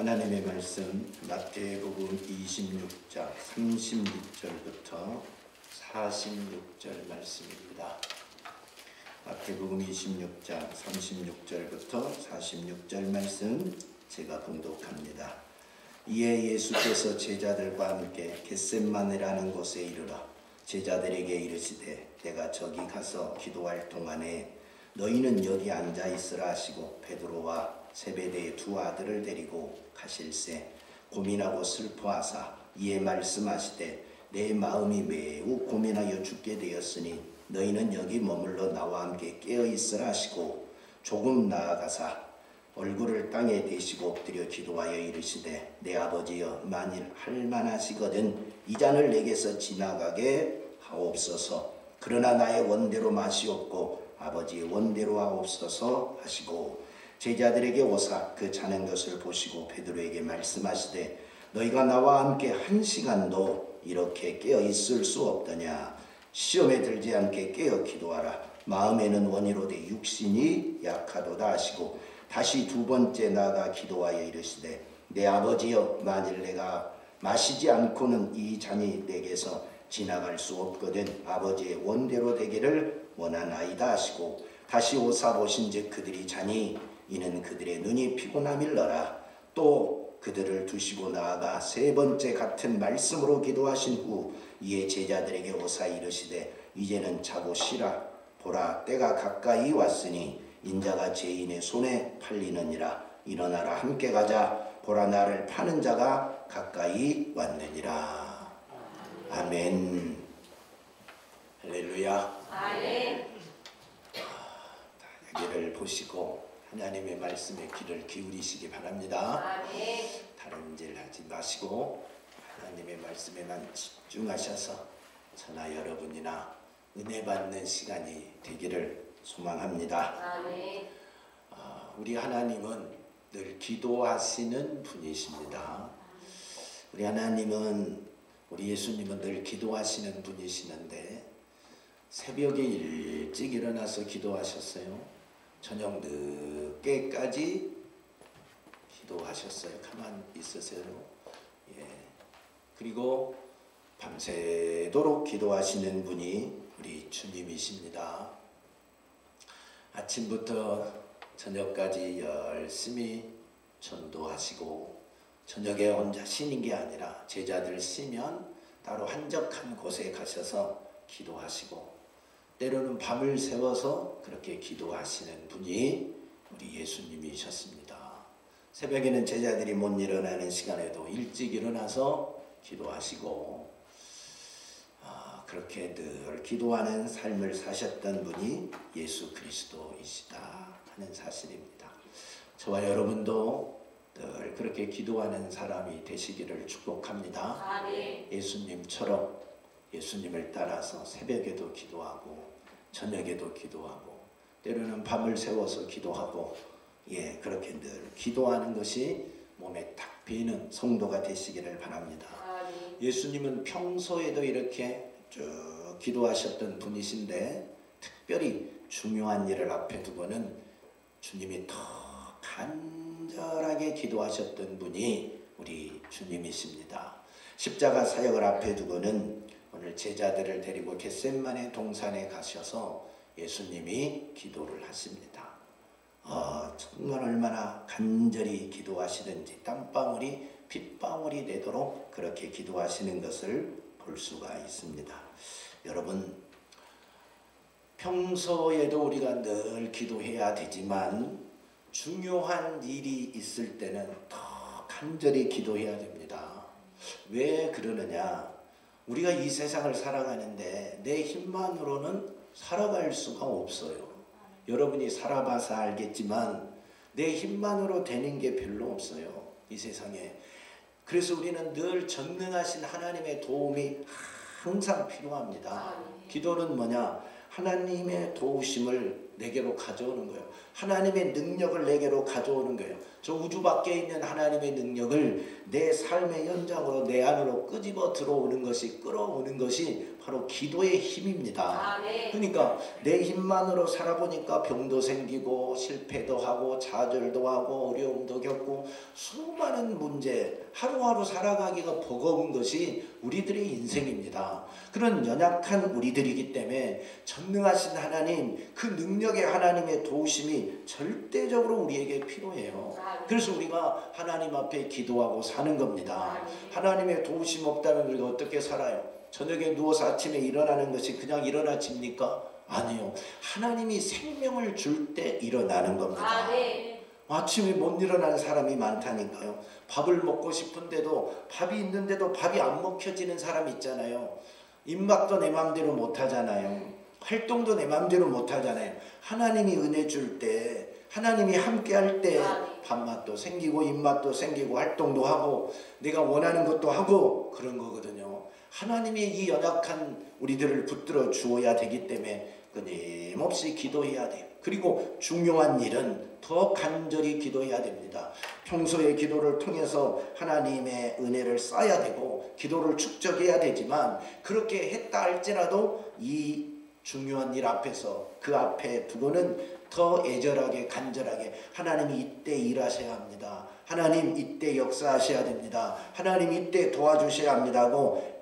하나님의 말씀 마태복음 26장 36절부터 46절 말씀입니다. 마태복음 26장 36절부터 46절 말씀 제가 봉독합니다. 이에 예수께서 제자들과 함께 겟셋마네라는 곳에 이르러 제자들에게 이르시되 내가 저기 가서 기도할 동안에 너희는 여기 앉아 있으라 하시고 베드로와 세베대의 두 아들을 데리고 가실새 고민하고 슬퍼하사 이에 말씀하시되 내 마음이 매우 고민하여 죽게 되었으니 너희는 여기 머물러 나와 함께 깨어 있으라 하시고 조금 나아가사 얼굴을 땅에 대시고 엎드려 기도하여 이르시되 내 아버지여 만일 할만하시거든 이 잔을 내게서 지나가게 하옵소서. 그러나 나의 원대로 마시옵고 아버지의 원대로 하옵소서 하시고 제자들에게 오사 그 자는 것을 보시고 베드로에게 말씀하시되 너희가 나와 함께 1시간도 이렇게 깨어 있을 수 없더냐. 시험에 들지 않게 깨어 기도하라. 마음에는 원이로되 육신이 약하도다 하시고 다시 두 번째 나아가 기도하여 이르시되 내 아버지여 만일 내가 마시지 않고는 이 잔이 내게서 지나갈 수 없거든 아버지의 원대로 되기를 원하나이다 하시고 다시 오사 보신즉 그들이 자니 이는 그들의 눈이 피곤함일러라. 또 그들을 두시고 나아가 세 번째 같은 말씀으로 기도하신 후 이에 제자들에게 오사 이르시되 이제는 자고 쉬라. 보라 때가 가까이 왔으니 인자가 죄인의 손에 팔리느니라. 일어나라 함께 가자. 보라 나를 파는 자가 가까이 왔느니라. 아멘. 할렐루야. 아멘. 여기를 보시고 하나님의 말씀에 귀를 기울이시기 바랍니다. 아멘. 다른 일 하지 마시고 하나님의 말씀에만 집중하셔서 저나 여러분이나 은혜 받는 시간이 되기를 소망합니다. 아멘. 우리 하나님은 늘 기도하시는 분이십니다. 우리 하나님은 우리 예수님은 늘 기도하시는 분이시는데 새벽에 일찍 일어나서 기도하셨어요. 저녁 늦게까지 기도하셨어요. 가만 있으세요. 예. 그리고 밤새도록 기도하시는 분이 우리 주님이십니다. 아침부터 저녁까지 열심히 전도하시고 저녁에 혼자 쉬는 게 아니라 제자들 쉬면 따로 한적한 곳에 가셔서 기도하시고 때로는 밤을 새워서 그렇게 기도하시는 분이 우리 예수님이셨습니다. 새벽에는 제자들이 못 일어나는 시간에도 일찍 일어나서 기도하시고 그렇게 늘 기도하는 삶을 사셨던 분이 예수 그리스도이시다 하는 사실입니다. 저와 여러분도 늘 그렇게 기도하는 사람이 되시기를 축복합니다. 아멘. 예수님처럼 예수님을 따라서 새벽에도 기도하고 저녁에도 기도하고 때로는 밤을 새워서 기도하고 그렇게 늘 기도하는 것이 몸에 탁 배이는 성도가 되시기를 바랍니다. 아멘. 예수님은 평소에도 이렇게 쭉 기도하셨던 분이신데 특별히 중요한 일을 앞에 두고는 주님이 더 간절하게 기도하셨던 분이 우리 주님이십니다. 십자가 사역을 앞에 두고는 오늘 제자들을 데리고 겟셋마네 동산에 가셔서 예수님이 기도를 하십니다. 정말 얼마나 간절히 기도하시는지 땀방울이 핏방울이 되도록 그렇게 기도하시는 것을 볼 수가 있습니다. 여러분 평소에도 우리가 늘 기도해야 되지만 중요한 일이 있을 때는 더 간절히 기도해야 됩니다. 왜 그러느냐? 우리가 이 세상을 살아가는데 내 힘만으로는 살아갈 수가 없어요. 여러분이 살아봐서 알겠지만 내 힘만으로 되는 게 별로 없어요. 이 세상에. 그래서 우리는 늘 전능하신 하나님의 도움이 항상 필요합니다. 기도는 뭐냐? 하나님의 도우심을 내게로 가져오는 거예요. 하나님의 능력을 내게로 가져오는 거예요. 저 우주 밖에 있는 하나님의 능력을 내 삶의 현장으로 내 안으로 끄집어 들어오는 것이 끌어오는 것이 바로 기도의 힘입니다. 아멘. 그러니까 내 힘만으로 살아보니까 병도 생기고 실패도 하고 좌절도 하고 어려움도 겪고 수많은 문제, 하루하루 살아가기가 버거운 것이 우리들의 인생입니다. 그런 연약한 우리들이기 때문에 전능하신 하나님, 그 능력의 하나님의 도우심이 절대적으로 우리에게 필요해요. 그래서 우리가 하나님 앞에 기도하고 사는 겁니다. 하나님의 도우심 없다면 우리가 어떻게 살아요? 저녁에 누워서 아침에 일어나는 것이 그냥 일어나집니까? 아니요. 하나님이 생명을 줄 때 일어나는 겁니다. 아침에 못 일어나는 사람이 많다니까요. 밥을 먹고 싶은데도 밥이 있는데도 밥이 안 먹혀지는 사람 있잖아요. 입맛도 내 맘대로 못 하잖아요. 활동도 내 맘대로 못 하잖아요. 하나님이 은혜 줄 때, 하나님이 함께 할 때 밥맛도 생기고 입맛도 생기고 활동도 하고 내가 원하는 것도 하고 그런 거거든요. 하나님이 이 연약한 우리들을 붙들어 주어야 되기 때문에 끊임없이 기도해야 돼요. 그리고 중요한 일은 더 간절히 기도해야 됩니다. 평소에 기도를 통해서 하나님의 은혜를 쌓아야 되고 기도를 축적해야 되지만 그렇게 했다 할지라도 이 중요한 일 앞에서 그 앞에 두고는 더 애절하게 간절하게 하나님이 이때 일하셔야 합니다. 하나님 이때 역사하셔야 됩니다. 하나님 이때 도와주셔야 합니다 하고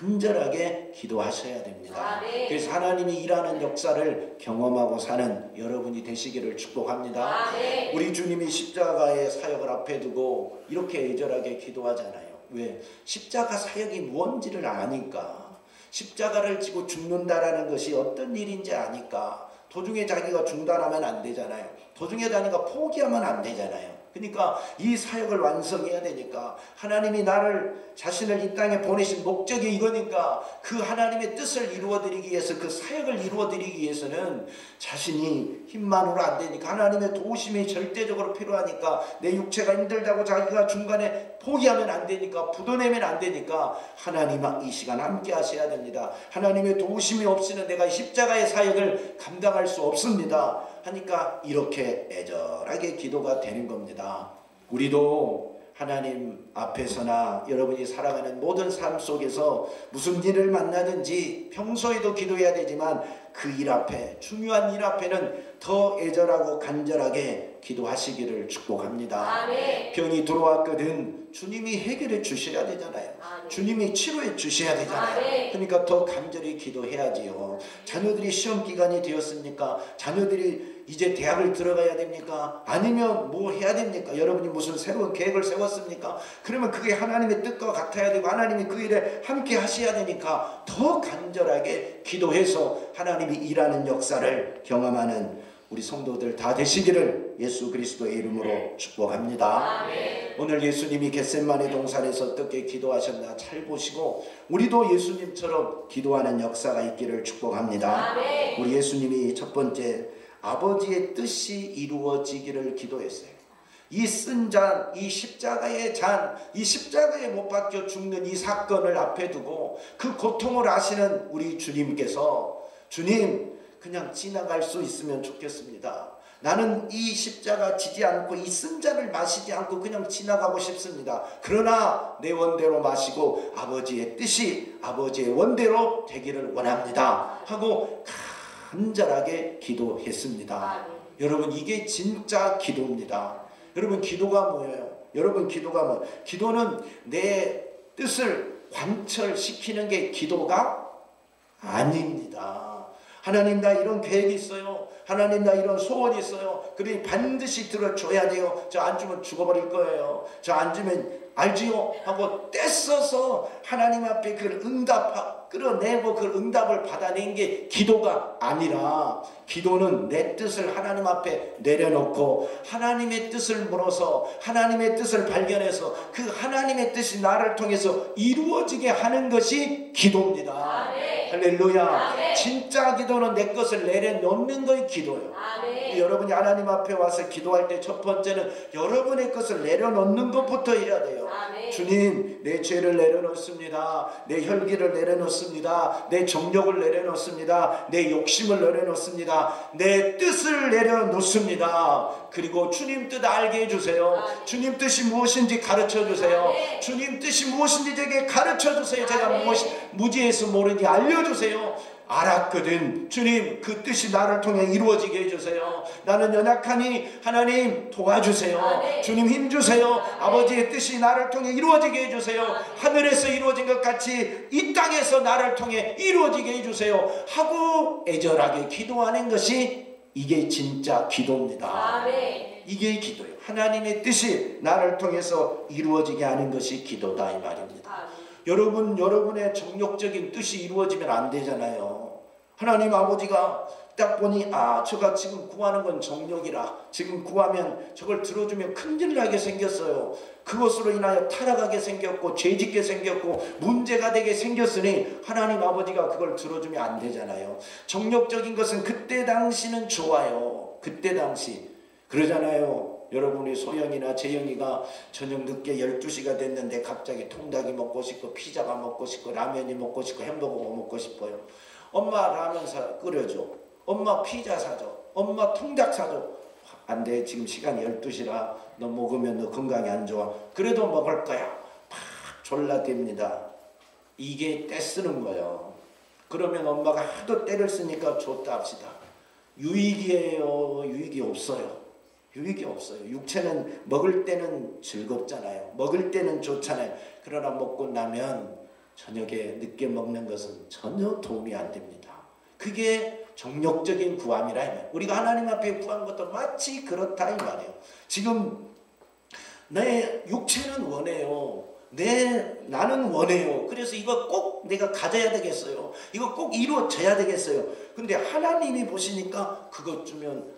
간절하게 기도하셔야 됩니다. 그래서 하나님이 일하는 역사를 경험하고 사는 여러분이 되시기를 축복합니다. 우리 주님이 십자가의 사역을 앞에 두고 이렇게 애절하게 기도하잖아요. 왜? 십자가 사역이 무언지를 아니까. 십자가를 지고 죽는다라는 것이 어떤 일인지 아니까. 도중에 자기가 중단하면 안 되잖아요. 도중에 자기가 포기하면 안 되잖아요. 그러니까 이 사역을 완성해야 되니까 하나님이 나를 자신을 이 땅에 보내신 목적이 이거니까 그 하나님의 뜻을 이루어드리기 위해서 그 사역을 이루어드리기 위해서는 자신이 힘만으로 안 되니까 하나님의 도우심이 절대적으로 필요하니까 내 육체가 힘들다고 자기가 중간에 포기하면 안 되니까 부도내면 안 되니까 하나님 이 시간 함께 하셔야 됩니다. 하나님의 도우심이 없이는 내가 십자가의 사역을 감당할 수 없습니다 하니까 이렇게 애절하게 기도가 되는 겁니다. 우리도 하나님 앞에서나 여러분이 살아가는 모든 삶 속에서 무슨 일을 만나든지 평소에도 기도해야 되지만 그 일 앞에 중요한 일 앞에는 더 애절하고 간절하게 기도하시기를 축복합니다. 아멘. 병이 들어왔거든 주님이 해결해 주셔야 되잖아요. 아멘. 주님이 치료해 주셔야 되잖아요. 아멘. 그러니까 더 간절히 기도해야지요. 자녀들이 시험 기간이 되었습니까? 자녀들이 이제 대학을 들어가야 됩니까? 아니면 뭐 해야 됩니까? 여러분이 무슨 새로운 계획을 세웠습니까? 그러면 그게 하나님의 뜻과 같아야 되고 하나님이 그 일에 함께 하셔야 되니까 더 간절하게 기도해서 하나님이 일하는 역사를 경험하는 우리 성도들 다 되시기를 예수 그리스도의 이름으로 축복합니다. 아멘. 오늘 예수님이 겟세마네 동산에서 어떻게 기도하셨나 잘 보시고 우리도 예수님처럼 기도하는 역사가 있기를 축복합니다. 아멘. 우리 예수님이 첫 번째 아버지의 뜻이 이루어지기를 기도했어요. 이 쓴 잔, 이 십자가의 잔, 이 십자가에 못 박혀 죽는 이 사건을 앞에 두고 그 고통을 아시는 우리 주님께서 주님 그냥 지나갈 수 있으면 좋겠습니다. 나는 이 십자가 지지 않고 이 쓴 잔을 마시지 않고 그냥 지나가고 싶습니다. 그러나 내 원대로 마시고 아버지의 뜻이 아버지의 원대로 되기를 원합니다 하고 간절하게 기도했습니다. 여러분 이게 진짜 기도입니다. 여러분 기도가 뭐예요? 여러분 기도가 뭐? 기도는 내 뜻을 관철시키는 게 기도가 아닙니다. 하나님 나 이런 계획이 있어요. 하나님 나 이런 소원이 있어요. 그러니 반드시 들어줘야 돼요. 저 안 주면 죽어버릴 거예요. 저 안 주면 알지요? 하고 떼써서 하나님 앞에 그걸 끌어내고 그 응답을 받아낸 게 기도가 아니라 기도는 내 뜻을 하나님 앞에 내려놓고 하나님의 뜻을 물어서 하나님의 뜻을 발견해서 그 하나님의 뜻이 나를 통해서 이루어지게 하는 것이 기도입니다. 할렐루야. 아멘. 진짜 기도는 내 것을 내려놓는 거의 기도예요. 아멘. 여러분이 하나님 앞에 와서 기도할 때 첫 번째는 여러분의 것을 내려놓는 것부터 해야 돼요. 아멘. 주님, 내 죄를 내려놓습니다. 내 혈기를 내려놓습니다. 내 정욕을 내려놓습니다. 내 욕심을 내려놓습니다. 내 뜻을 내려놓습니다. 그리고 주님 뜻 알게 해주세요. 주님 뜻이 무엇인지 가르쳐 주세요. 주님 뜻이 무엇인지 제게 가르쳐 주세요. 제가 무지해서 모르니 알려주세요. 알았거든. 주님, 그 뜻이 나를 통해 이루어지게 해주세요. 나는 연약하니 하나님 도와주세요. 주님 힘주세요. 아버지의 뜻이 나를 통해 이루어지게 해주세요. 하늘에서 이루어진 것 같이 이 땅에서 나를 통해 이루어지게 해주세요 하고 애절하게 기도하는 것이 이게 진짜 기도입니다. 이게 기도예요. 하나님의 뜻이 나를 통해서 이루어지게 하는 것이 기도다 이 말입니다. 여러분의 정욕적인 뜻이 이루어지면 안 되잖아요. 하나님 아버지가 딱 보니 저가 지금 구하는 건 정욕이라 지금 구하면 저걸 들어주면 큰일 나게 생겼어요. 그것으로 인하여 타락하게 생겼고 죄짓게 생겼고 문제가 되게 생겼으니 하나님 아버지가 그걸 들어주면 안 되잖아요. 정욕적인 것은 그때 당시는 좋아요. 그때 당시 그러잖아요. 여러분이 소영이나 재영이가 저녁 늦게 12시가 됐는데 갑자기 통닭이 먹고 싶고 피자가 먹고 싶고 라면이 먹고 싶고 햄버거가 먹고 싶어요. 엄마 라면 끓여줘. 엄마 피자 사줘. 엄마 통닭 사줘. 안 돼. 지금 시간이 12시라 너 먹으면 너 건강에 안 좋아. 그래도 먹을 거야. 막 졸라댑니다. 이게 떼 쓰는 거예요. 그러면 엄마가 하도 때를 쓰니까 줬다 합시다. 유익이에요? 유익이 없어요. 유익이 없어요. 육체는 먹을 때는 즐겁잖아요. 먹을 때는 좋잖아요. 그러나 먹고 나면 저녁에 늦게 먹는 것은 전혀 도움이 안 됩니다. 그게 정욕적인 구함이라 하면 우리가 하나님 앞에 구한 것도 마치 그렇다 이 말이에요. 지금 내 육체는 원해요. 나는 원해요. 그래서 이거 꼭 내가 가져야 되겠어요. 이거 꼭 이루어져야 되겠어요. 근데 하나님이 보시니까 그것 주면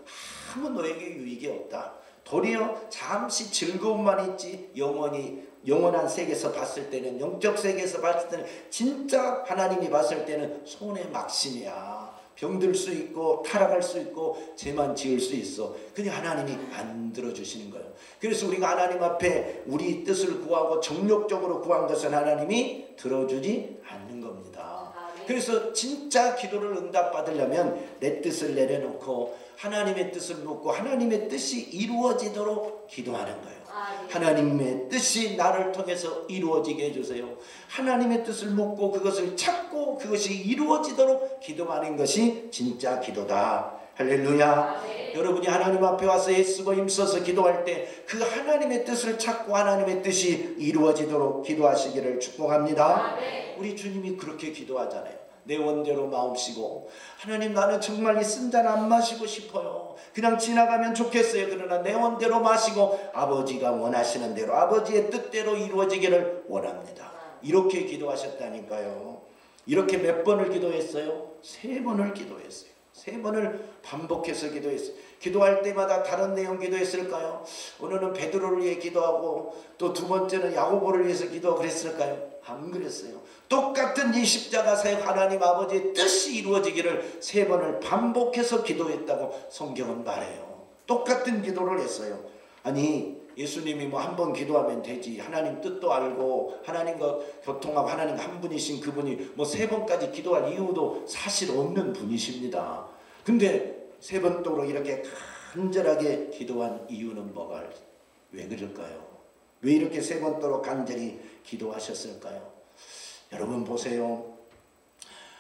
아무 너에게 유익이 없다. 도리어 잠시 즐거움만 있지 영원한 세계에서 봤을 때는 영적 세계에서 봤을 때는 진짜 하나님이 봤을 때는 손해 막심이야. 병들 수 있고 타락할 수 있고 죄만 지을 수 있어. 그냥 하나님이 안 들어주시는 거예요. 그래서 우리가 하나님 앞에 우리 뜻을 구하고 정욕적으로 구한 것은 하나님이 들어주지 않는 겁니다. 그래서 진짜 기도를 응답받으려면 내 뜻을 내려놓고 하나님의 뜻을 묻고 하나님의 뜻이 이루어지도록 기도하는 거예요. 하나님의 뜻이 나를 통해서 이루어지게 해주세요. 하나님의 뜻을 묻고 그것을 찾고 그것이 이루어지도록 기도하는 것이 진짜 기도다. 할렐루야. 여러분이 하나님 앞에 와서 애쓰고 힘써서 기도할 때 그 하나님의 뜻을 찾고 하나님의 뜻이 이루어지도록 기도하시기를 축복합니다. 우리 주님이 그렇게 기도하잖아요. 내 원대로 마음씨고 하나님 나는 정말 이 쓴 잔 안 마시고 싶어요. 그냥 지나가면 좋겠어요. 그러나 내 원대로 마시고 아버지가 원하시는 대로 아버지의 뜻대로 이루어지기를 원합니다. 이렇게 기도하셨다니까요. 이렇게 몇 번을 기도했어요? 3번을 기도했어요. 3번을 반복해서 기도했어요. 기도할 때마다 다른 내용 기도했을까요? 오늘은 베드로를 위해 기도하고 또 두 번째는 야고보를 위해서 기도하고 그랬을까요? 안 그랬어요. 똑같은 이 십자가 사역 하나님 아버지의 뜻이 이루어지기를 3번을 반복해서 기도했다고 성경은 말해요. 똑같은 기도를 했어요. 아니 예수님이 뭐 한 번 기도하면 되지. 하나님 뜻도 알고 하나님과 교통하고 하나님 한 분이신 그분이 뭐 3번까지 기도할 이유도 사실 없는 분이십니다. 근데 3번 동으로 이렇게 간절하게 기도한 이유는 왜 그럴까요? 왜 이렇게 3번 동으로 간절히 기도하셨을까요? 여러분 보세요.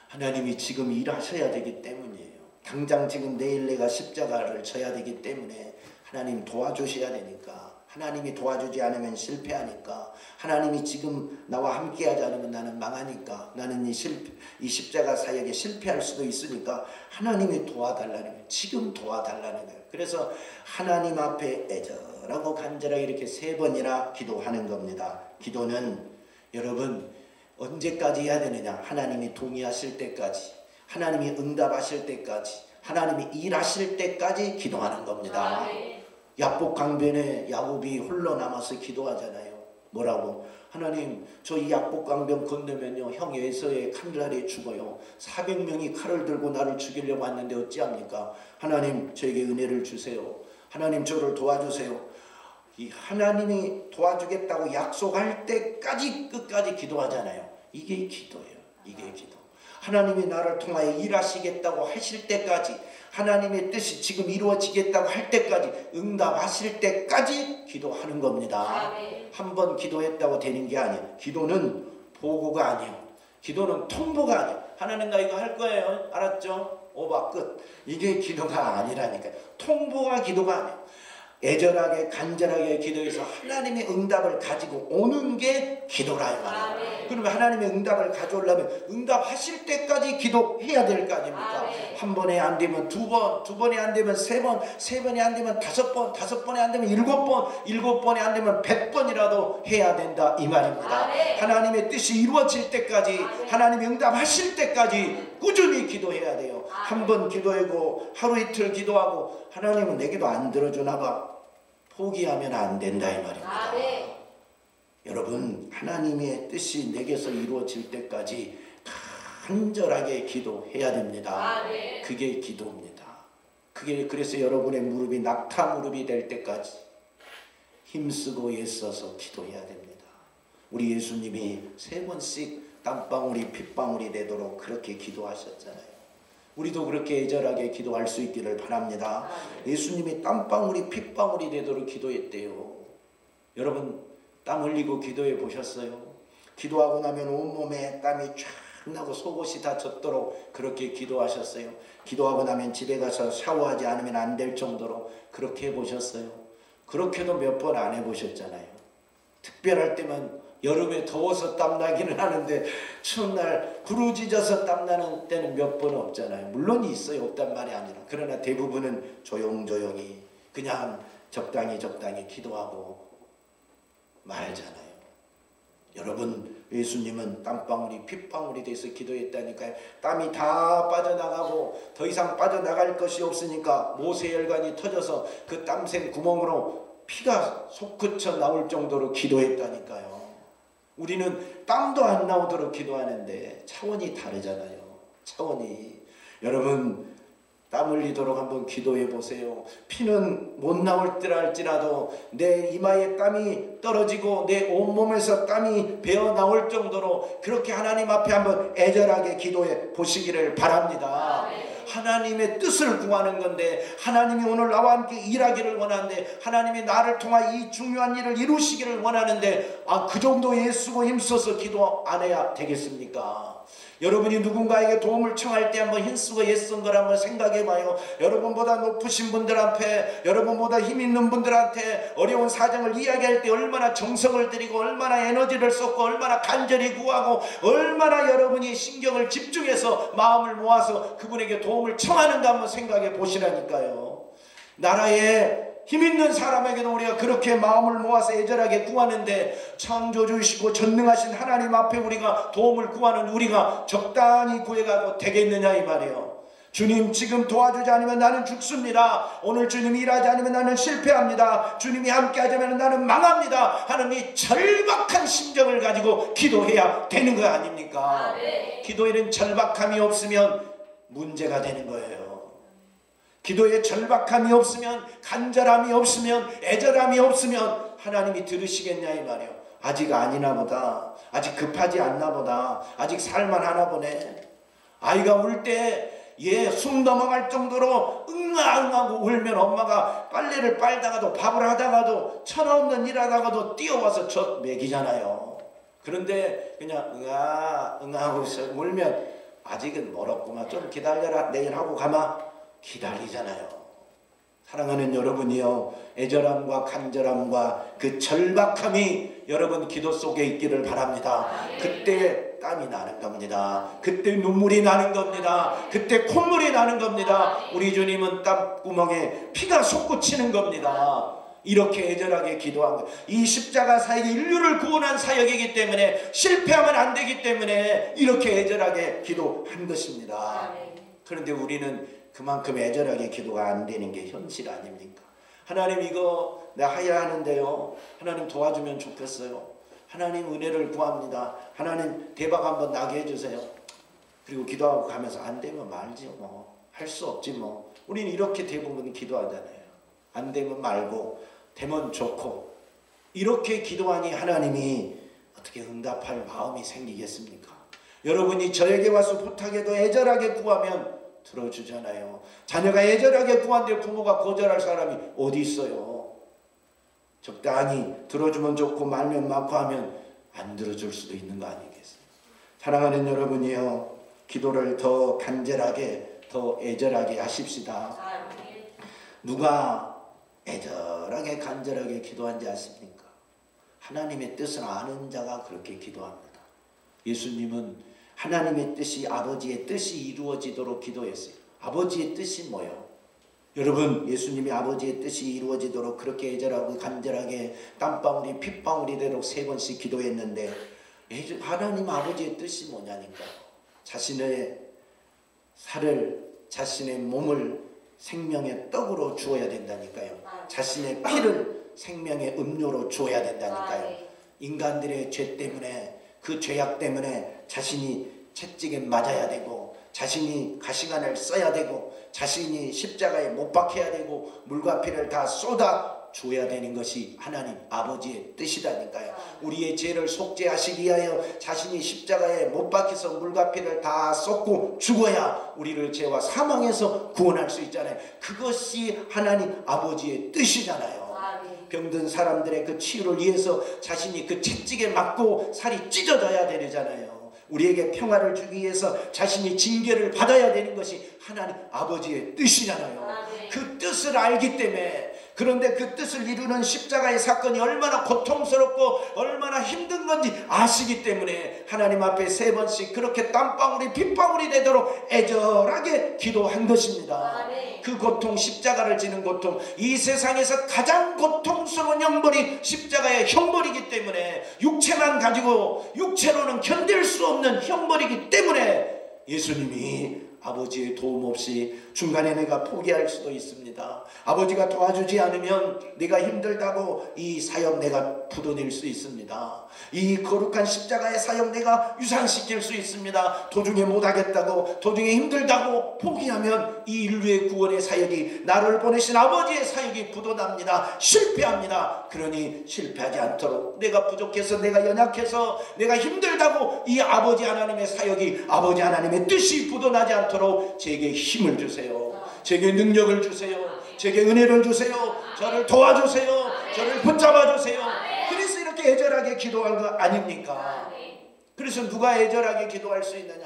하나님이 지금 일하셔야 되기 때문이에요. 당장 지금 내일 내가 십자가를 져야 되기 때문에 하나님 도와주셔야 되니까. 하나님이 도와주지 않으면 실패하니까. 하나님이 지금 나와 함께하지 않으면 나는 망하니까. 나는 이 십자가 사역에 실패할 수도 있으니까 하나님이 도와달라는 거예요. 지금 도와달라는 거예요. 그래서 하나님 앞에 애절하고 간절하게 이렇게 3번이나 기도하는 겁니다. 기도는 여러분 언제까지 해야 되느냐? 하나님이 동의하실 때까지, 하나님이 응답하실 때까지, 하나님이 일하실 때까지 기도하는 겁니다. 야복 강변에 야곱이 홀로 남아서 기도하잖아요. 뭐라고? 하나님, 저 이 약복강변 건너면요 형 예서의 칼날에 죽어요. 400명이 칼을 들고 나를 죽이려고 왔는데 어찌합니까? 하나님, 저에게 은혜를 주세요. 하나님, 저를 도와주세요. 이 하나님이 도와주겠다고 약속할 때까지 끝까지 기도하잖아요. 이게 기도예요. 이게 기도. 하나님이 나를 통하여 일하시겠다고 하실 때까지, 하나님의 뜻이 지금 이루어지겠다고 할 때까지, 응답하실 때까지 기도하는 겁니다. 한 번 기도했다고 되는 게 아니에요. 기도는 보고가 아니에요. 기도는 통보가 아니에요. 하나님, 나 이거 할 거예요. 알았죠? 오바 끝. 이게 기도가 아니라니까요. 통보가 기도가 아니에요. 애절하게 간절하게 기도해서 하나님의 응답을 가지고 오는 게 기도라 이 말이에요. 그러면 하나님의 응답을 가져오려면 응답하실 때까지 기도해야 될 거 아닙니까? 한 번에 안 되면 두 번, 두 번에 안 되면 세 번, 세 번에 안 되면 다섯 번, 다섯 번에 안 되면 일곱 번, 일곱 번에 안 되면 100번이라도 해야 된다 이 말입니다. 하나님의 뜻이 이루어질 때까지, 하나님의 응답하실 때까지 꾸준히 기도해야 돼요. 한 번 기도하고 하루 이틀 기도하고 하나님은 내 기도 안 들어주나 봐, 포기하면 안 된다 이 말입니다. 여러분, 하나님의 뜻이 내게서 이루어질 때까지 간절하게 기도해야 됩니다. 그게 기도입니다. 그게 그래서 여러분의 무릎이 낙타 무릎이 될 때까지 힘쓰고 애써서 기도해야 됩니다. 우리 예수님이 3번씩 땀방울이 핏방울이 되도록 그렇게 기도하셨잖아요. 우리도 그렇게 애절하게 기도할 수 있기를 바랍니다. 예수님이 땀방울이 핏방울이 되도록 기도했대요. 여러분, 땀 흘리고 기도해 보셨어요? 기도하고 나면 온몸에 땀이 쫙 나고 속옷이 다 젖도록 그렇게 기도하셨어요? 기도하고 나면 집에 가서 샤워하지 않으면 안 될 정도로 그렇게 해보셨어요? 그렇게도 몇 번 안 해보셨잖아요. 특별할 때면 여름에 더워서 땀나기는 하는데 추운 날 구루짖어서 땀나는 때는 몇 번 없잖아요. 물론 있어요. 없단 말이 아니라. 그러나 대부분은 조용조용히 그냥 적당히 기도하고 말잖아요. 여러분, 예수님은 땀방울이 핏방울이 돼서 기도했다니까요. 땀이 다 빠져나가고 더 이상 빠져나갈 것이 없으니까 모세혈관이 터져서 그 땀샘 구멍으로 피가 솟구쳐 나올 정도로 기도했다니까요. 우리는 땀도 안 나오도록 기도하는데 차원이 다르잖아요. 차원이. 여러분, 땀 흘리도록 한번 기도해 보세요. 피는 못 나올 때 할지라도 내 이마에 땀이 떨어지고 내 온몸에서 땀이 배어 나올 정도로 그렇게 하나님 앞에 한번 애절하게 기도해 보시기를 바랍니다. 하나님의 뜻을 구하는 건데, 하나님이 오늘 나와 함께 일하기를 원하는데, 하나님이 나를 통하 이 중요한 일을 이루시기를 원하는데, 그 정도 애쓰고 힘써서 기도 안 해야 되겠습니까? 여러분이 누군가에게 도움을 청할 때 한번 힘쓰고 애쓴 걸 한번 생각해 봐요. 여러분보다 높으신 분들한테, 여러분보다 힘 있는 분들한테 어려운 사정을 이야기할 때 얼마나 정성을 들이고 얼마나 에너지를 쏟고 얼마나 간절히 구하고 얼마나 여러분이 신경을 집중해서 마음을 모아서 그분에게 도움을 청하는가 한번 생각해 보시라니까요. 나라에 힘있는 사람에게도 우리가 그렇게 마음을 모아서 애절하게 구하는데, 창조주이시고 전능하신 하나님 앞에 우리가 도움을 구하는 우리가 적당히 구해가도 되겠느냐 이 말이에요. 주님, 지금 도와주지 않으면 나는 죽습니다. 오늘 주님이 일하지 않으면 나는 실패합니다. 주님이 함께 하지 않으면 나는 망합니다 하는 이 절박한 심정을 가지고 기도해야 되는 거 아닙니까? 기도에는 절박함이 없으면 문제가 되는 거예요. 기도에 절박함이 없으면, 간절함이 없으면, 애절함이 없으면 하나님이 들으시겠냐 이 말이에요. 아직 아니나 보다, 아직 급하지 않나 보다, 아직 살만하나 보네. 아이가 울 때 숨 넘어갈 정도로 응아응하고 울면 엄마가 빨래를 빨다가도 밥을 하다가도 천하없는 일 하다가도 뛰어와서 젖 먹이잖아요. 그런데 그냥 응아하고 울면 아직은 멀었구만, 좀 기다려라, 내일 하고 가마, 기다리잖아요. 사랑하는 여러분이요, 애절함과 간절함과 그 절박함이 여러분 기도 속에 있기를 바랍니다. 그때 땀이 나는 겁니다. 그때 눈물이 나는 겁니다. 그때 콧물이 나는 겁니다. 우리 주님은 땀구멍에 피가 솟구치는 겁니다. 이렇게 애절하게 기도한 것, 이 십자가 사역이 인류를 구원한 사역이기 때문에, 실패하면 안 되기 때문에 이렇게 애절하게 기도한 것입니다. 그런데 우리는 그만큼 애절하게 기도가 안 되는 게 현실 아닙니까? 하나님, 이거 내가 해야 하는데요, 하나님 도와주면 좋겠어요. 하나님 은혜를 구합니다. 하나님 대박 한번 나게 해주세요. 그리고 기도하고 가면서 안 되면 말지 뭐. 할 수 없지 뭐. 우리는 이렇게 대부분 기도하잖아요. 안 되면 말고 되면 좋고. 이렇게 기도하니 하나님이 어떻게 응답할 마음이 생기겠습니까? 여러분이 저에게 와서 부탁해도 애절하게 구하면 들어주잖아요. 자녀가 애절하게 구한데 부모가 거절할 사람이 어디 있어요? 적당히 들어주면 좋고 말면 많고 하면 안 들어줄 수도 있는 거 아니겠어요? 사랑하는 여러분이요, 기도를 더 간절하게 더 애절하게 하십시다. 누가 애절하게 간절하게 기도한지 아십니까? 하나님의 뜻을 아는 자가 그렇게 기도합니다. 예수님은 하나님의 뜻이, 아버지의 뜻이 이루어지도록 기도했어요. 아버지의 뜻이 뭐예요? 여러분, 예수님이 아버지의 뜻이 이루어지도록 그렇게 애절하고 간절하게 땀방울이 핏방울이 되도록 3번씩 기도했는데, 하나님 아버지의 뜻이 뭐냐니까? 자신의 살을, 자신의 몸을 생명의 떡으로 주어야 된다니까요. 자신의 피를 생명의 음료로 주어야 된다니까요. 인간들의 죄 때문에, 그 죄악 때문에 자신이 채찍에 맞아야 되고, 자신이 가시관을 써야 되고, 자신이 십자가에 못 박혀야 되고, 물과 피를 다 쏟아 주어야 되는 것이 하나님 아버지의 뜻이라니까요. 우리의 죄를 속죄하시기 위하여 자신이 십자가에 못 박혀서 물과 피를 다 쏟고 죽어야 우리를 죄와 사망에서 구원할 수 있잖아요. 그것이 하나님 아버지의 뜻이잖아요. 병든 사람들의 그 치유를 위해서 자신이 그 채찍에 맞고 살이 찢어져야 되잖아요. 우리에게 평화를 주기 위해서 자신이 징계를 받아야 되는 것이 하나님 아버지의 뜻이잖아요. 그 뜻을 알기 때문에, 그런데 그 뜻을 이루는 십자가의 사건이 얼마나 고통스럽고 얼마나 힘든 건지 아시기 때문에 하나님 앞에 3번씩 그렇게 땀방울이 핏방울이 되도록 애절하게 기도한 것입니다. 그 고통, 십자가를 지는 고통, 이 세상에서 가장 고통스러운 형벌이 십자가의 형벌이기 때문에, 육체만 가지고 육체로는 견딜 수 없는 형벌이기 때문에 예수님이 아버지의 도움 없이 중간에 내가 포기할 수도 있습니다. 아버지가 도와주지 않으면 내가 힘들다고 이 사역 내가 부도낼 수 있습니다. 이 거룩한 십자가의 사역 내가 유산시킬 수 있습니다. 도중에 못하겠다고, 도중에 힘들다고 포기하면 이 인류의 구원의 사역이, 나를 보내신 아버지의 사역이 부도납니다. 실패합니다. 그러니 실패하지 않도록, 내가 부족해서, 내가 연약해서, 내가 힘들다고 이 아버지 하나님의 사역이, 아버지 하나님의 뜻이 부도나지 않도록 제게 힘을 주세요. 제게 능력을 주세요. 제게 은혜를 주세요. 저를 도와주세요. 저를 붙잡아 주세요. 그래서 이렇게 애절하게 기도한 거 아닙니까? 그래서 누가 애절하게 기도할 수 있느냐?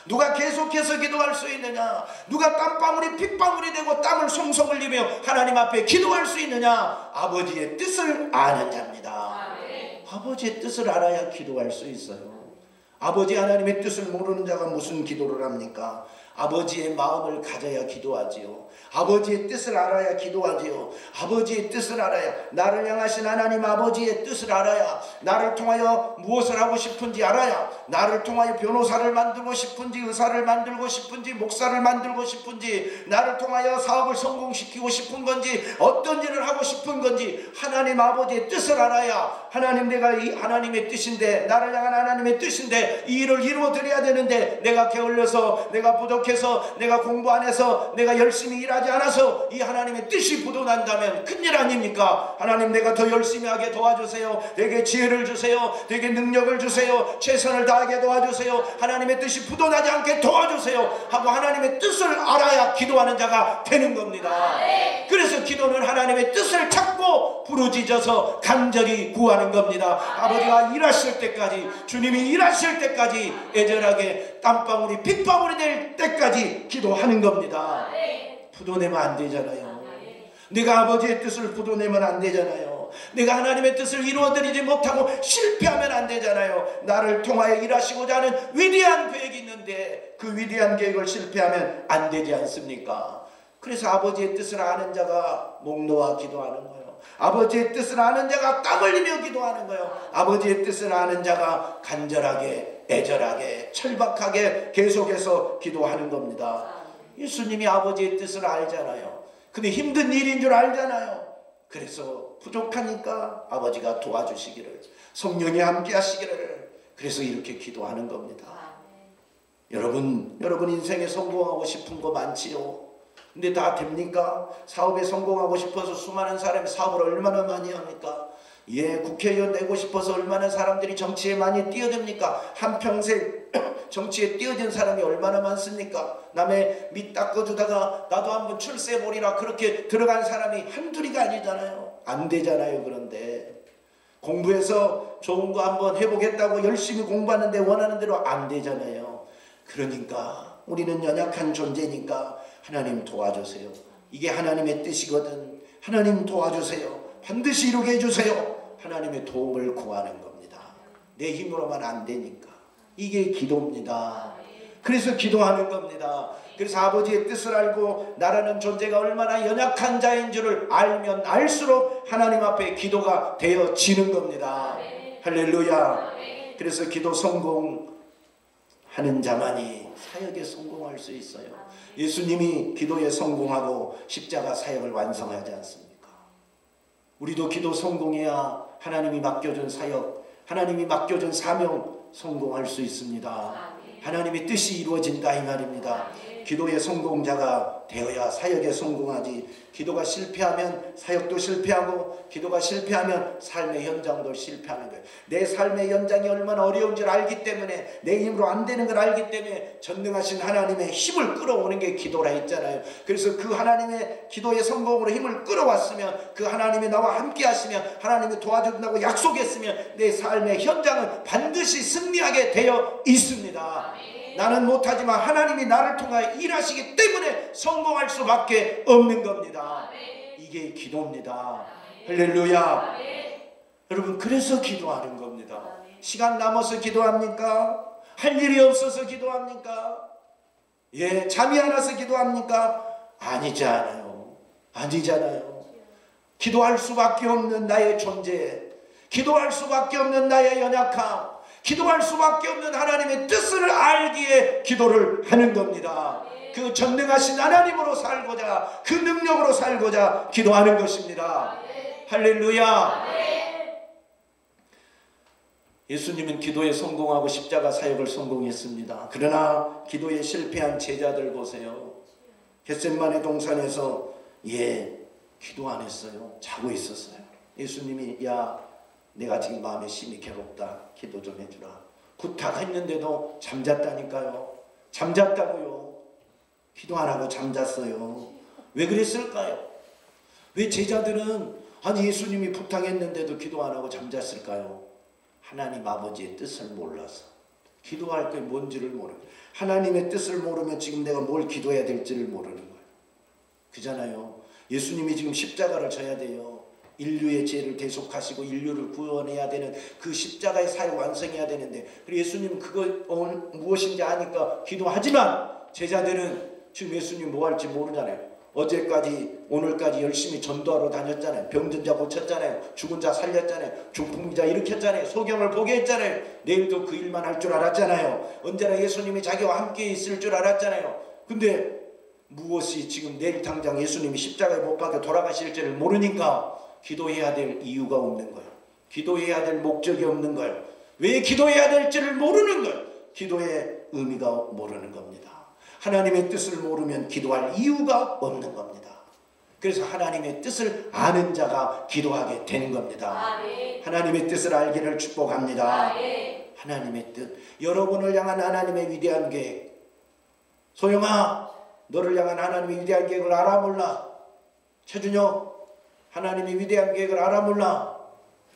누가 계속해서 기도할 수 있느냐? 누가 땀방울이 핏방울이 되고 땀을 송송 흘리며 하나님 앞에 기도할 수 있느냐? 아버지의 뜻을 아는 자입니다. 아버지의 뜻을 알아야 기도할 수 있어요. 아버지 하나님의 뜻을 모르는 자가 무슨 기도를 합니까? 아버지의 마음을 가져야 기도하지요. 아버지의 뜻을 알아야 기도하지요. 아버지의 뜻을 알아야, 나를 향하신 하나님 아버지의 뜻을 알아야, 나를 통하여 무엇을 하고 싶은지 알아야, 나를 통하여 변호사를 만들고 싶은지, 의사를 만들고 싶은지, 목사를 만들고 싶은지, 나를 통하여 사업을 성공시키고 싶은 건지, 어떤 일을 하고 싶은 건지 하나님 아버지의 뜻을 알아야, 하나님, 내가 이 하나님의 뜻인데, 나를 향한 하나님의 뜻인데 이 일을 이루어 드려야 되는데, 내가 게을러서, 내가 부족해서, 내가 공부 안 해서, 내가 열심히 일하지 않아서 이 하나님의 뜻이 부도난다면 큰일 아닙니까? 하나님, 내가 더 열심히 하게 도와주세요. 내게 지혜를 주세요. 내게 능력을 주세요. 최선을 다하게 도와주세요. 하나님의 뜻이 부도나지 않게 도와주세요 하고 하나님의 뜻을 알아야 기도하는 자가 되는 겁니다. 그래서 기도는 하나님의 뜻을 찾고 부르짖어서 간절히 구하는 겁니다. 아버지가 일하실 때까지, 주님이 일하실 때까지 애절하게 땀방울이 핏방울이 될 때까지 기도하는 겁니다. 부도내면 안 되잖아요. 내가 아버지의 뜻을 부도내면 안 되잖아요. 내가 하나님의 뜻을 이루어드리지 못하고 실패하면 안 되잖아요. 나를 통하여 일하시고자 하는 위대한 계획이 있는데 그 위대한 계획을 실패하면 안 되지 않습니까? 그래서 아버지의 뜻을 아는 자가 목 놓아 기도하는 거예요. 아버지의 뜻을 아는 자가 땀 흘리며 기도하는 거예요. 아버지의 뜻을 아는 자가 간절하게, 애절하게, 철박하게 계속해서 기도하는 겁니다. 예수님이 아버지의 뜻을 알잖아요. 근데 힘든 일인 줄 알잖아요. 그래서 부족하니까 아버지가 도와주시기를, 성령이 함께 하시기를, 그래서 이렇게 기도하는 겁니다. 여러분 인생에 성공하고 싶은 거 많지요. 근데 다 됩니까? 사업에 성공하고 싶어서 수많은 사람이 사업을 얼마나 많이 합니까? 국회의원 되고 싶어서 얼마나 사람들이 정치에 많이 뛰어듭니까? 한평생 정치에 뛰어든 사람이 얼마나 많습니까? 남의 밑 닦아주다가 나도 한번 출세해보리라 그렇게 들어간 사람이 한둘이가 아니잖아요. 안 되잖아요. 그런데 공부해서 좋은 거 한번 해보겠다고 열심히 공부하는데 원하는 대로 안 되잖아요. 그러니까 우리는 연약한 존재니까 하나님 도와주세요. 이게 하나님의 뜻이거든. 하나님 도와주세요. 반드시 이루게 해주세요. 하나님의 도움을 구하는 겁니다. 내 힘으로만 안 되니까. 이게 기도입니다. 그래서 기도하는 겁니다. 그래서 아버지의 뜻을 알고 나라는 존재가 얼마나 연약한 자인 줄을 알면 알수록 하나님 앞에 기도가 되어지는 겁니다. 할렐루야. 그래서 기도 성공하는 자만이 사역에 성공할 수 있어요. 예수님이 기도에 성공하고 십자가 사역을 완성하지 않습니까? 우리도 기도 성공해야 하나님이 맡겨준 사역, 하나님이 맡겨준 사명 성공할 수 있습니다. 하나님의 뜻이 이루어진다 이 말입니다. 기도의 성공자가 되어야 사역에 성공하지, 기도가 실패하면 사역도 실패하고, 기도가 실패하면 삶의 현장도 실패하는 거예요. 내 삶의 현장이 얼마나 어려운 줄 알기 때문에, 내 힘으로 안 되는 걸 알기 때문에 전능하신 하나님의 힘을 끌어오는 게 기도라 했잖아요. 그래서 그 하나님의 기도의 성공으로 힘을 끌어왔으면, 그 하나님이 나와 함께 하시면, 하나님이 도와준다고 약속했으면 내 삶의 현장은 반드시 승리하게 되어 있습니다. 나는 못하지만 하나님이 나를 통하여 일하시기 때문에 성공할 수밖에 없는 겁니다. 이게 기도입니다. 할렐루야. 여러분, 그래서 기도하는 겁니다. 시간 남아서 기도합니까? 할 일이 없어서 기도합니까? 잠이 안 와서 기도합니까? 아니잖아요. 기도할 수밖에 없는 나의 존재, 기도할 수밖에 없는 나의 연약함, 기도할 수밖에 없는 하나님의 뜻을 알기에 기도를 하는 겁니다. 그 전능하신 하나님으로 살고자, 그 능력으로 살고자 기도하는 것입니다. 할렐루야. 예수님은 기도에 성공하고 십자가 사역을 성공했습니다. 그러나 기도에 실패한 제자들 보세요. 겟세마네 동산에서 기도 안 했어요. 자고 있었어요. 예수님이 내가 지금 마음에 심히 괴롭다. 기도 좀 해주라. 부탁했는데도 잠잤다니까요. 잠잤다고요. 기도 안 하고 잠잤어요. 왜 그랬을까요? 왜 제자들은 예수님이 부탁했는데도 기도 안 하고 잠잤을까요? 하나님 아버지의 뜻을 몰라서. 기도할 게 뭔지를 모르고, 하나님의 뜻을 모르면 지금 내가 뭘 기도해야 될지를 모르는 거예요. 그잖아요. 예수님이 지금 십자가를 져야 돼요. 인류의 죄를 대속하시고 인류를 구원해야 되는 그 십자가의 사역 완성해야 되는데, 예수님은 그거 무엇인지 아니까 기도하지만 제자들은 지금 예수님 뭐 할지 모르잖아요. 어제까지 오늘까지 열심히 전도하러 다녔잖아요. 병든 자 고쳤잖아요. 죽은 자 살렸잖아요. 중풍 자 일으켰잖아요. 소경을 보게 했잖아요. 내일도 그 일만 할 줄 알았잖아요. 언제나 예수님이 자기와 함께 있을 줄 알았잖아요. 근데 무엇이 지금 내일 당장 예수님이 십자가에 못 박혀 돌아가실지를 모르니까 기도해야 될 이유가 없는 거예요. 기도해야 될 목적이 없는 거예요. 왜 기도해야 될지를 모르는 거예요. 기도의 의미가 모르는 겁니다. 하나님의 뜻을 모르면 기도할 이유가 없는 겁니다. 그래서 하나님의 뜻을 아는 자가 기도하게 되는 겁니다. 하나님의 뜻을 알기를 축복합니다. 하나님의 뜻, 여러분을 향한 하나님의 위대한 계획. 소영아, 너를 향한 하나님의 위대한 계획을 알아 몰라? 최준혁, 하나님의 위대한 계획을 알아 몰라?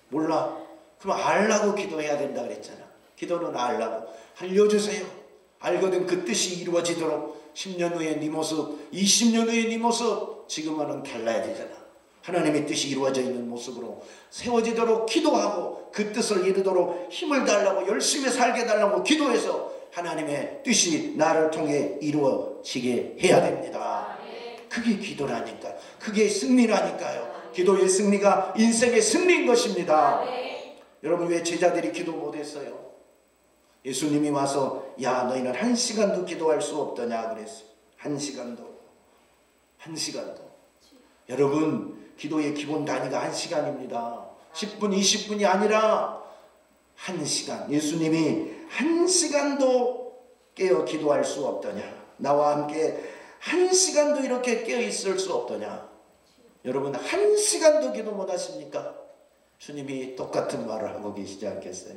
몰라. 그럼 알라고 기도해야 된다 그랬잖아. 기도는 알라고. 알려주세요. 알거든 그 뜻이 이루어지도록 10년 후에 네 모습, 20년 후에 네 모습 지금과는 달라야 되잖아. 하나님의 뜻이 이루어져 있는 모습으로 세워지도록 기도하고 그 뜻을 이루도록 힘을 달라고, 열심히 살게 달라고 기도해서 하나님의 뜻이 나를 통해 이루어지게 해야 됩니다. 그게 기도라니까. 그게 승리라니까요. 기도의 승리가 인생의 승리인 것입니다. 여러분, 왜 제자들이 기도 못했어요? 예수님이 와서 너희는 1시간도 기도할 수 없더냐 그랬어요. 1시간도. 여러분, 기도의 기본 단위가 1시간입니다. 10분, 20분이 아니라 1시간. 예수님이 1시간도 깨어 기도할 수 없더냐? 나와 함께 1시간도 이렇게 깨어 있을 수 없더냐? 여러분 1시간도 기도 못 하십니까? 주님이 똑같은 말을 하고 계시지 않겠어요?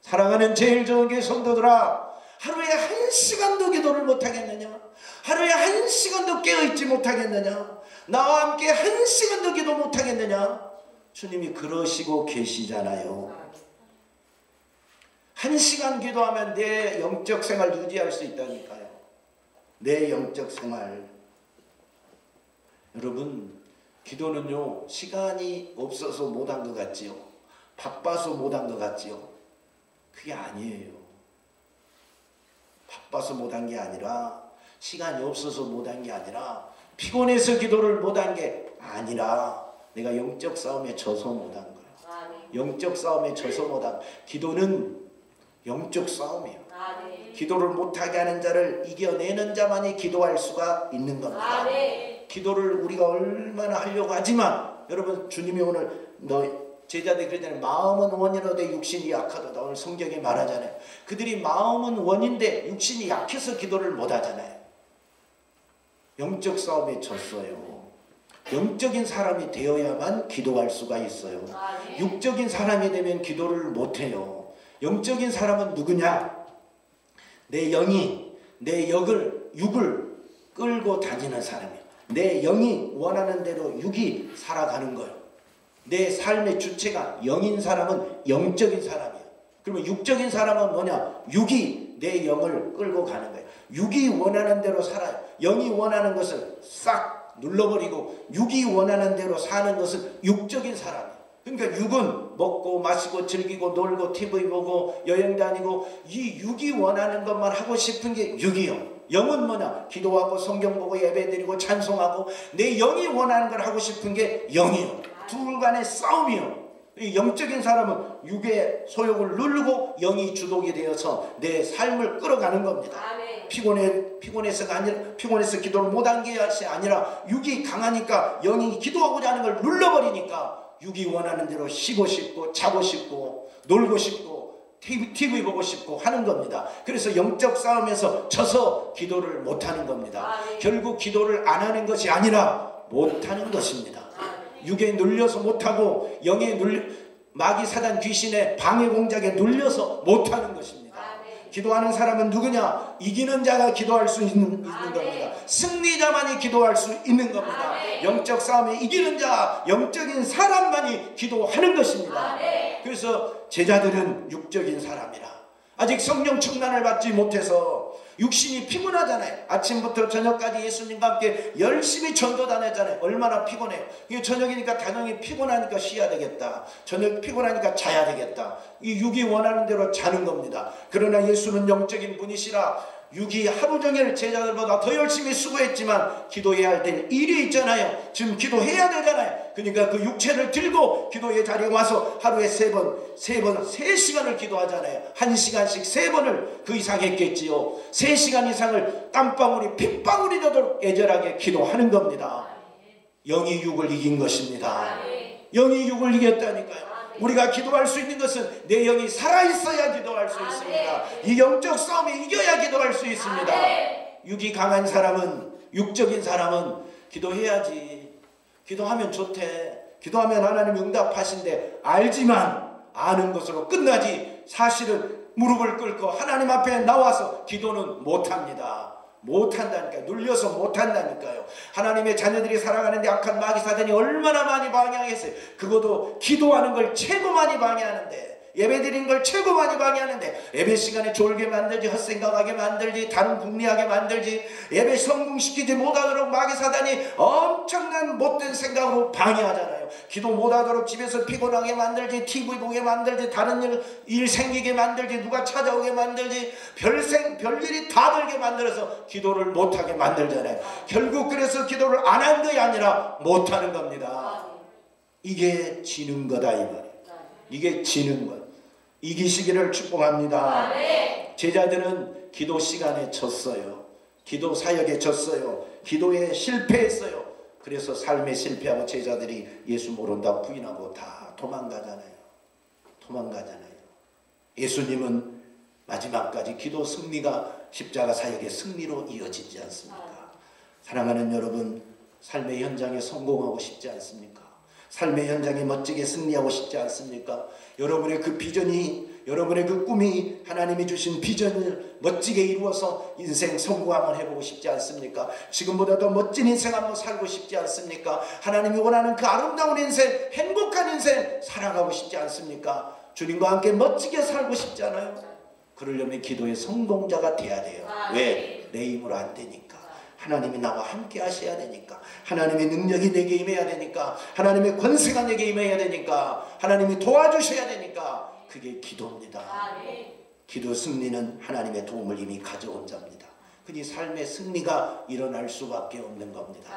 사랑하는 제일 좋은 교회 성도들아, 하루에 1시간도 기도를 못하겠느냐? 하루에 1시간도 깨어있지 못하겠느냐? 나와 함께 1시간도 기도 못하겠느냐? 주님이 그러시고 계시잖아요. 1시간 기도하면 내 영적 생활 유지할 수 있다니까요. 내 영적 생활. 여러분, 기도는요, 시간이 없어서 못한 것 같지요? 바빠서 못한 것 같지요? 그게 아니에요. 바빠서 못한 게 아니라, 시간이 없어서 못한 게 아니라, 피곤해서 기도를 못한 게 아니라, 내가 영적 싸움에 져서 못한 거예요. 영적 싸움에 져서 못한. 기도는 영적 싸움이에요. 기도를 못하게 하는 자를 이겨내는 자만이 기도할 수가 있는 겁니다. 기도를 우리가 얼마나 하려고 하지만, 여러분, 주님이 오늘 제자들이 그러잖아요. 마음은 원이로되 육신이 약하도다. 오늘 성경에 말하잖아요. 그들이 마음은 원인데 육신이 약해서 기도를 못하잖아요. 영적 싸움에 졌어요. 영적인 사람이 되어야만 기도할 수가 있어요. 육적인 사람이 되면 기도를 못해요. 영적인 사람은 누구냐? 내 영이 내 육을 끌고 다니는 사람이에요. 내 영이 원하는 대로 육이 살아가는 거예요. 내 삶의 주체가 영인 사람은 영적인 사람이에요. 그러면 육적인 사람은 뭐냐? 육이 내 영을 끌고 가는 거예요. 육이 원하는 대로 살아요. 영이 원하는 것을 싹 눌러버리고 육이 원하는 대로 사는 것은 육적인 사람이에요. 그러니까 육은 먹고 마시고 즐기고 놀고 TV 보고 여행 다니고 이 육이 원하는 것만 하고 싶은 게 육이요. 영은 뭐냐? 기도하고 성경 보고 예배드리고 찬송하고 내 영이 원하는 걸 하고 싶은 게 영이요. 둘 간의 싸움이요. 영적인 사람은 육의 소욕을 누르고 영이 주독이 되어서 내 삶을 끌어가는 겁니다. 피곤해서가 아니라, 피곤해서 기도를 못한 것이 아니라 육이 강하니까 영이 기도하고자 하는 걸 눌러버리니까 육이 원하는 대로 쉬고 싶고 자고 싶고 놀고 싶고 TV 보고 싶고 하는 겁니다. 그래서 영적 싸움에서 져서 기도를 못하는 겁니다. 결국 기도를 안 하는 것이 아니라 못하는 것입니다. 육에 눌려서 못하고 영에 마귀 사단 귀신의 방해 공작에 눌려서 못하는 것입니다. 기도하는 사람은 누구냐? 이기는 자가 기도할 수 있는 겁니다. 승리자만이 기도할 수 있는 겁니다. 영적 싸움에 이기는 자, 영적인 사람만이 기도하는 것입니다. 그래서 제자들은 육적인 사람이라 아직 성령 충만을 받지 못해서 육신이 피곤하잖아요. 아침부터 저녁까지 예수님과 함께 열심히 전도 다녔잖아요. 얼마나 피곤해요. 저녁이니까 당연히 피곤하니까 쉬어야 되겠다. 저녁 피곤하니까 자야 되겠다. 이 육이 원하는 대로 자는 겁니다. 그러나 예수는 영적인 분이시라 육이 하루 종일 제자들보다 더 열심히 수고했지만 기도해야 할 때는 일이 있잖아요. 지금 기도해야 되잖아요. 그러니까 그 육체를 들고 기도의 자리에 와서 하루에 3시간을 기도하잖아요. 1시간씩 3번을 그 이상 했겠지요. 3시간 이상을 땀방울이 핏방울이 되도록 애절하게 기도하는 겁니다. 영이 육을 이긴 것입니다. 영이 육을 이겼다니까요. 우리가 기도할 수 있는 것은 내 영이 살아있어야 기도할 수 있습니다. 이 영적 싸움에 이겨야 기도할 수 있습니다. 육이 강한 사람은, 육적인 사람은 기도해야지. 기도하면 좋대. 기도하면 하나님 응답하신대. 알지만 아는 것으로 끝나지 사실은 무릎을 꿇고 하나님 앞에 나와서 기도는 못합니다. 못한다니까요. 눌려서 못한다니까요. 하나님의 자녀들이 살아가는데 악한 마귀 사단이 얼마나 많이 방해하겠어요. 그것도 기도하는 걸 최고 많이 방해하는데, 예배드리는 걸 최고 많이 방해하는데, 예배 시간에 졸게 만들지, 헛생각하게 만들지, 다른 궁리하게 만들지, 예배 성공시키지 못하도록 마귀 사단이 엄청난 못된 생각으로 방해하잖아요. 기도 못하도록 집에서 피곤하게 만들지, TV 보게 만들지, 다른 일 생기게 만들지, 누가 찾아오게 만들지, 별일이 다 들게 만들어서 기도를 못하게 만들잖아요. 결국 그래서 기도를 안 한 것이 아니라 못하는 겁니다. 이게 지는 거다 이 말이에요. 이게 지는 것. 이기시기를 축복합니다. 제자들은 기도 시간에 졌어요. 기도 사역에 졌어요. 기도에 실패했어요. 그래서 삶에 실패하고 제자들이 예수 모른다고 부인하고 다 도망가잖아요. 예수님은 마지막까지 기도 승리가 십자가 사역의 승리로 이어지지 않습니까? 사랑하는 여러분, 삶의 현장에 성공하고 싶지 않습니까? 삶의 현장에 멋지게 승리하고 싶지 않습니까? 여러분의 그 비전이, 여러분의 그 꿈이 하나님이 주신 비전을 멋지게 이루어서 인생 성공 한번 해보고 싶지 않습니까? 지금보다 더 멋진 인생 한번 살고 싶지 않습니까? 하나님이 원하는 그 아름다운 인생, 행복한 인생 살아가고 싶지 않습니까? 주님과 함께 멋지게 살고 싶잖아요. 그러려면 기도의 성공자가 돼야 돼요. 왜? 내 힘으로 안 되니까. 하나님이 나와 함께 하셔야 되니까. 하나님의 능력이 내게 임해야 되니까. 하나님의 권세가 내게 임해야 되니까. 하나님이 도와주셔야 되니까. 그게 기도입니다. 기도 승리는 하나님의 도움을 이미 가져온 자입니다. 그니 삶의 승리가 일어날 수밖에 없는 겁니다.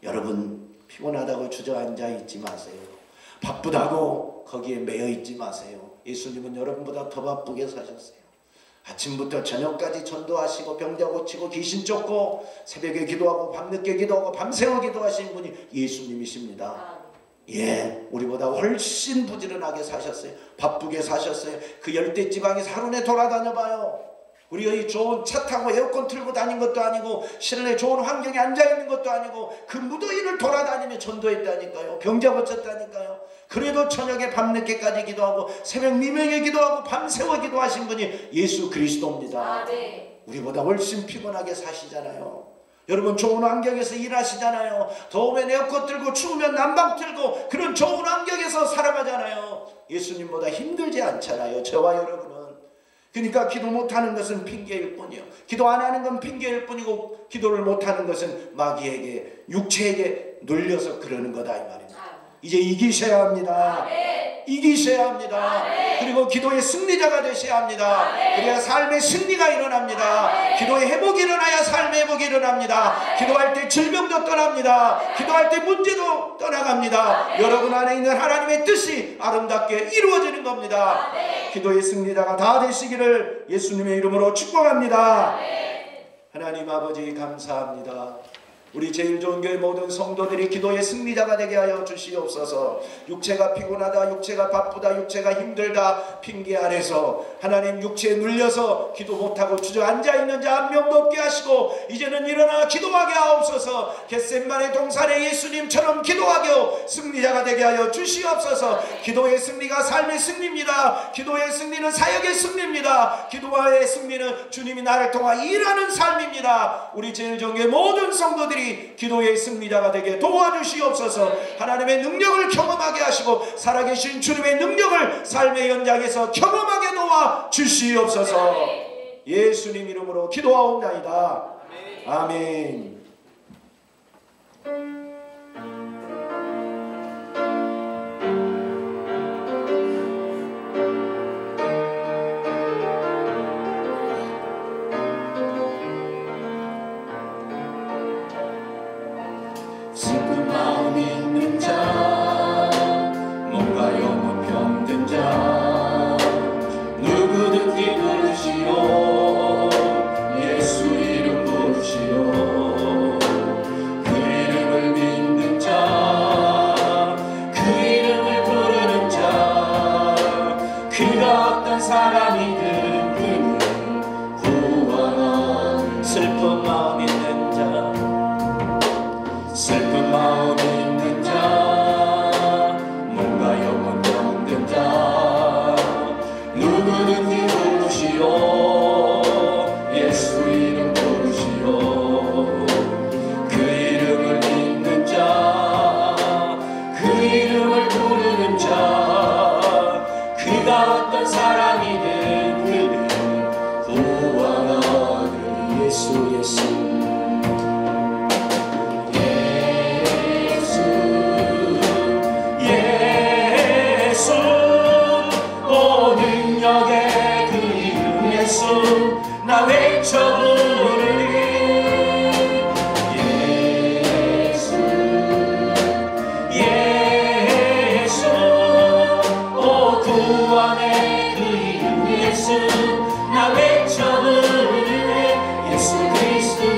여러분, 피곤하다고 주저앉아 있지 마세요. 바쁘다고 거기에 매여 있지 마세요. 예수님은 여러분보다 더 바쁘게 사셨어요. 아침부터 저녁까지 전도하시고 병자 고치고 귀신 쫓고 새벽에 기도하고 밤늦게 기도하고 밤새워 기도하신 분이 예수님이십니다. 예, 우리보다 훨씬 부지런하게 사셨어요. 바쁘게 사셨어요. 그 열대지방에서 하루에 돌아다녀 봐요. 우리가 이 좋은 차 타고 에어컨 틀고 다닌 것도 아니고 실내 좋은 환경에 앉아있는 것도 아니고 그 무더위를 돌아다니며 전도했다니까요. 병자 고쳤다니까요. 그래도 저녁에 밤늦게까지 기도하고 새벽 미명에 기도하고 밤새워 기도하신 분이 예수 그리스도입니다. 우리보다 훨씬 피곤하게 사시잖아요. 여러분, 좋은 환경에서 일하시잖아요. 더우면 에어컨 틀고 추우면 난방 틀고 그런 좋은 환경에서 살아가잖아요. 예수님보다 힘들지 않잖아요, 저와 여러분은. 그러니까 기도 못하는 것은 핑계일 뿐이요, 기도 안 하는 건 핑계일 뿐이고, 기도를 못하는 것은 마귀에게, 육체에게 눌려서 그러는 거다 이 말입니다. 이제 이기셔야 합니다. 이기셔야 합니다. 그리고 기도의 승리자가 되셔야 합니다. 그래야 삶의 승리가 일어납니다. 기도의 회복이 일어나야 삶의 회복이 일어납니다. 기도할 때 질병도 떠납니다. 기도할 때 문제도 떠나갑니다. 여러분 안에 있는 하나님의 뜻이 아름답게 이루어지는 겁니다. 기도의 승리자가 다 되시기를 예수님의 이름으로 축복합니다. 하나님 아버지, 감사합니다. 우리 제일좋은교회 모든 성도들이 기도의 승리자가 되게 하여 주시옵소서. 육체가 피곤하다, 육체가 바쁘다, 육체가 힘들다 핑계 아래서 하나님 육체에 눌려서 기도 못하고 주저앉아있는 자 한 명도 없게 하시고, 이제는 일어나 기도하게 하옵소서. 겟셋마네 동산의 예수님처럼 기도하게 승리자가 되게 하여 주시옵소서. 기도의 승리가 삶의 승리입니다. 기도의 승리는 사역의 승리입니다. 기도의 승리는 주님이 나를 통하 일하는 삶입니다. 우리 제일종교의 모든 성도들이 기도의 승리자가 되게 도와주시옵소서. 하나님의 능력을 경험하게 하시고 살아계신 주님의 능력을 삶의 현장에서 경험하게 도와주시옵소서. 예수님 이름으로 기도하옵나이다. 아멘. 슬픈 마음 있는 자, 몸과 영혼 병든 자, 누구든지 부르시오. 예수 이름 부르시오. 그 이름을 믿는 자, 그 이름을 부르는 자, 그가 어떤 사람이든 그는 구원하는. 슬픈 마음 있는 자, 슬픈 마음 있는 자, 몸과 영혼 병든 자, 누구든지 부르시오. 예수 이름 부르시오. 그 이름을 믿는 자, 그 이름을 부르는 자, 그가 어떤 사람이든 그는 구원하는. 예수 예수 나 외쳐 부르리. 예수 예수 오 구원의 그 이름 예수 나 외쳐 부르리. 예수 그리스도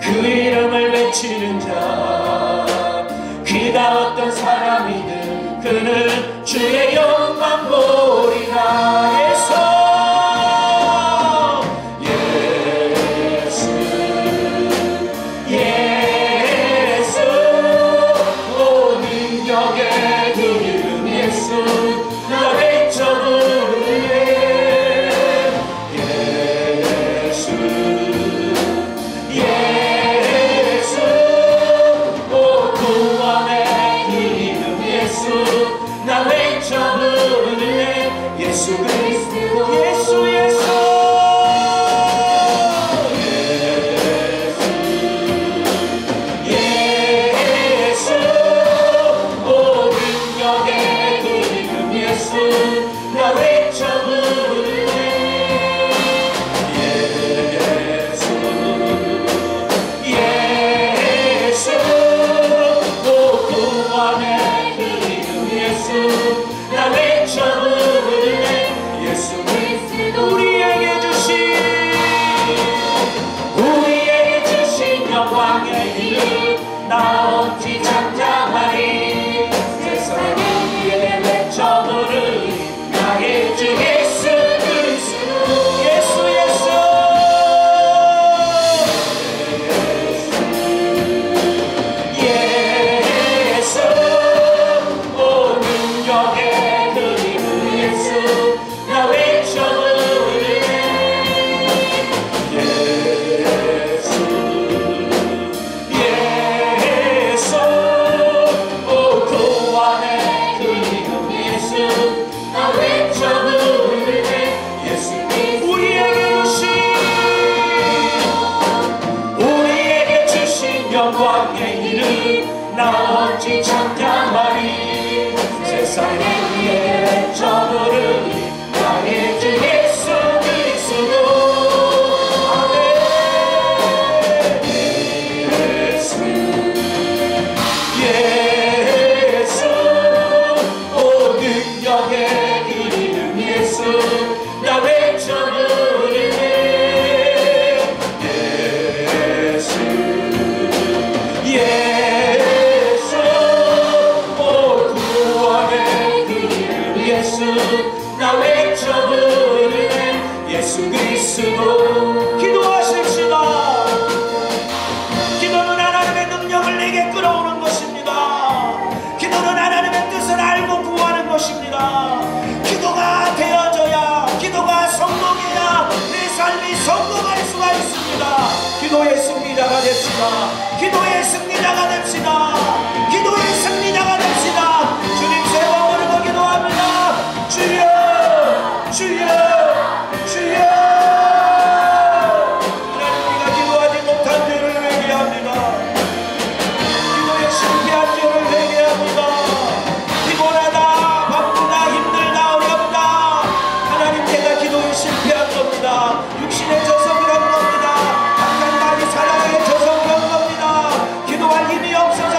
그 이름을 외치는 자 그가 어떤 사람이든 그는 주의 영광 보리라. 예수 오 능력의 그 이름 예수 나 외쳐 부르네. 예수 오 구원의 그 이름 예수 나 외쳐 부르네. 예수 그리스도 예수 나 외쳐 부르네. 예수 오 구원의 그 이름 예수 나 외쳐 부르네. 예수 그리스도 우리에게 주신 영광의 이름 나 어찌 잠잠하리. 세상에 위에 외쳐 부르니 나의 주 예수 그리스도 예수 오 능력의 그 이름 예수 나 외쳐 부르네. 예수 오 구원의 그 이름 예수 나 외쳐 부르네. 예수 우리에게 주신 영광의 이름 나 어찌 잠잠하리. 세상에 위에 외쳐 부르니 나의 주 예수 그리스도. 아멘. 예수 오 능력의 그 이름 예수 나 외쳐 부르네. 예수 오 구원의 그 이름 예수 나 외쳐 부르네. 예수 그리스도. 기도하십시다. 기도는 하나님의 능력을 내게 끌어오는 것입니다. 기도는 하나님의 뜻을 알고 구하는 것입니다. 기도가 되어져야, 기도가 성공해야 내 삶이 성공할 수가 있습니다. 기도의 승리자가 됩시다. 기도의 승리자가 됩시다. 기도의 승리자가 됩시다. 주님 세 번 부르고 기도합니다. 주여 주여 주여. 하나님 우리가 기도하지 못한 죄를 회개합니다. 기도에 실패한 죄를 회개합니다. 피곤하다 바쁘다 힘들다 어렵다. 하나님 제가 기도에 실패한 겁니다. 육신에 져서 그런 겁니다. 약간 마음이 사랑에 져서 그런 겁니다. 기도할 힘이 없어서